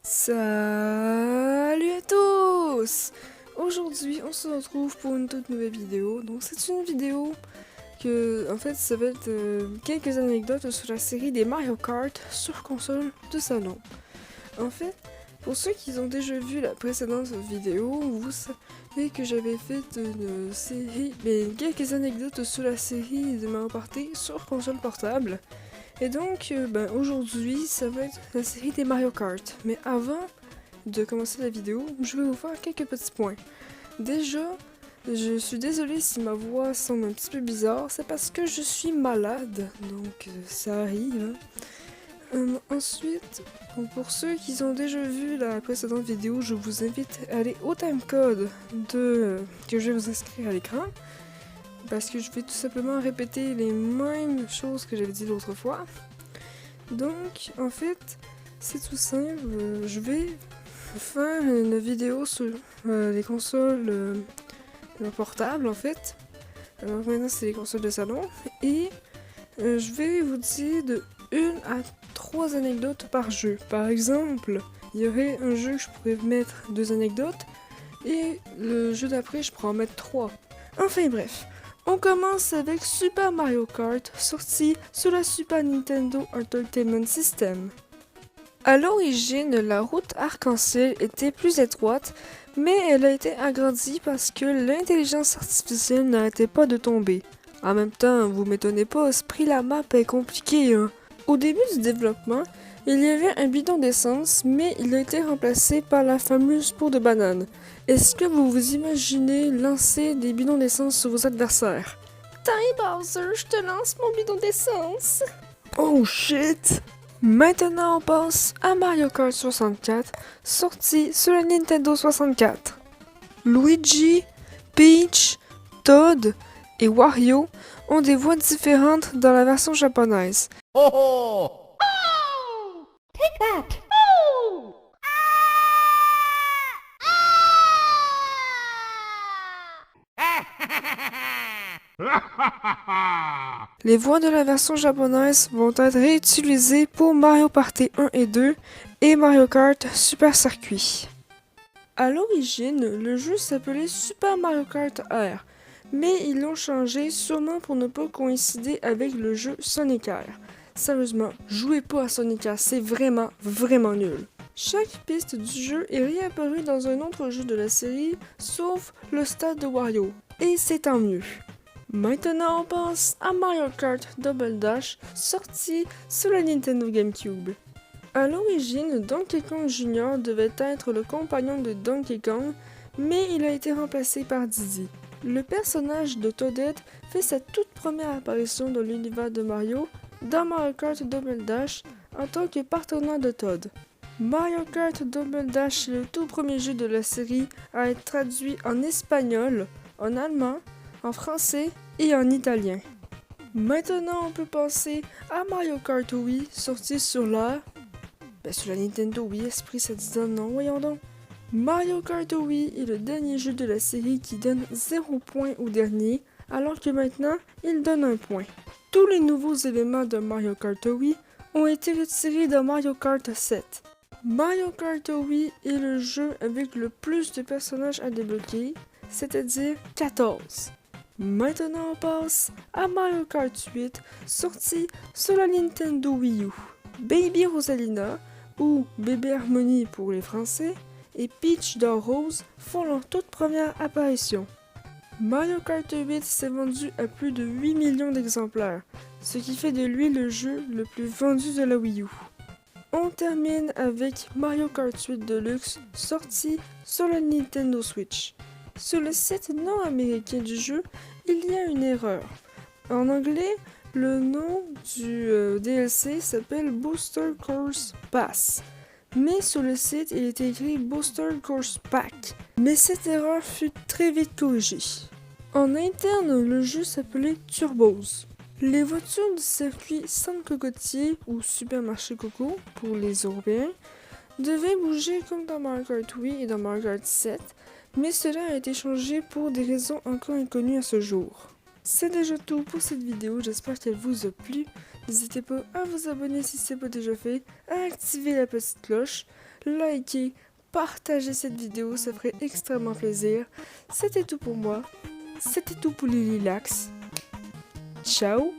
Salut à tous! Aujourd'hui, on se retrouve pour une toute nouvelle vidéo. Donc, c'est une vidéo que, en fait, ça va être quelques anecdotes sur la série des Mario Kart sur console de salon. En fait, pour ceux qui ont déjà vu la précédente vidéo, vous savez que j'avais fait une série, quelques anecdotes sur la série de Mario Party sur console portable. Et donc, aujourd'hui, ça va être la série des Mario Kart. Mais avant de commencer la vidéo, je vais vous faire quelques petits points. Déjà, je suis désolée si ma voix semble un petit peu bizarre, c'est parce que je suis malade, donc ça arrive. Ensuite, pour ceux qui ont déjà vu la précédente vidéo, je vous invite à aller au timecode que je vais vous inscrire à l'écran. Parce que je vais tout simplement répéter les mêmes choses que j'avais dit l'autre fois. Donc, en fait, c'est tout simple. Je vais faire une vidéo sur les consoles portables, en fait. Alors maintenant, c'est les consoles de salon. Et je vais vous dire de 1 à 3 anecdotes par jeu. Par exemple, il y aurait un jeu que je pourrais mettre 2 anecdotes. Et le jeu d'après, je pourrais en mettre 3. Enfin bref. On commence avec Super Mario Kart, sorti sur la Super Nintendo Entertainment System. À l'origine, la route arc-en-ciel était plus étroite, mais elle a été agrandie parce que l'intelligence artificielle n'arrêtait pas de tomber. En même temps, vous m'étonnez pas, ce prix la map est compliqué, hein. Au début du développement, il y avait un bidon d'essence, mais il a été remplacé par la fameuse peau de banane. Est-ce que vous vous imaginez lancer des bidons d'essence sur vos adversaires? Tiens Bowser, je te lance mon bidon d'essence! Oh shit! Maintenant on passe à Mario Kart 64, sorti sur la Nintendo 64. Luigi, Peach, Toad et Wario ont des voix différentes dans la version japonaise. Oh oh! Oh! Take that! Oh! Les voix de la version japonaise vont être réutilisées pour Mario Party 1 et 2 et Mario Kart Super Circuit. À l'origine, le jeu s'appelait Super Mario Kart R, mais ils l'ont changé sûrement pour ne pas coïncider avec le jeu Sonic R. Sérieusement, jouez pas à Sonic R, c'est vraiment nul. Chaque piste du jeu est réapparue dans un autre jeu de la série, sauf le stade de Wario, et c'est tant mieux. Maintenant on passe à Mario Kart Double Dash, sorti sur la Nintendo GameCube. À l'origine, Donkey Kong Jr. devait être le compagnon de Donkey Kong, mais il a été remplacé par Diddy. Le personnage de Toadette fait sa toute première apparition dans l'univers de Mario dans Mario Kart Double Dash en tant que partenaire de Toad. Mario Kart Double Dash est le tout premier jeu de la série à être traduit en espagnol, en allemand, en français et en italien. Maintenant, on peut passer à Mario Kart Wii, sorti sur sur la Nintendo Wii, esprit ça dit non, voyons donc. Mario Kart Wii est le dernier jeu de la série qui donne 0 point au dernier, alors que maintenant, il donne 1 point. Tous les nouveaux éléments de Mario Kart Wii ont été retirés de Mario Kart 7. Mario Kart Wii est le jeu avec le plus de personnages à débloquer, c'est-à-dire 14. Maintenant on passe à Mario Kart 8, sorti sur la Nintendo Wii U. Baby Rosalina, ou Bébé Harmony pour les Français, et Peach d'Or Rose font leur toute première apparition. Mario Kart 8 s'est vendu à plus de 8 millions d'exemplaires, ce qui fait de lui le jeu le plus vendu de la Wii U. On termine avec Mario Kart 8 Deluxe, sorti sur la Nintendo Switch. Sur le site non américain du jeu, il y a une erreur. En anglais, le nom du DLC s'appelle Booster Course Pass. Mais sur le site, il est écrit Booster Course Pack. Mais cette erreur fut très vite corrigée. En interne, le jeu s'appelait Turbos. Les voitures du circuit San Cocotier ou Supermarché Coco pour les Européens devaient bouger comme dans Mario Kart Wii et dans Mario Kart 7, mais cela a été changé pour des raisons encore inconnues à ce jour. C'est déjà tout pour cette vidéo, j'espère qu'elle vous a plu. N'hésitez pas à vous abonner si ce n'est pas déjà fait, à activer la petite cloche. likez, partagez cette vidéo, ça ferait extrêmement plaisir. C'était tout pour moi. C'était tout pour les Lilax. Ciao!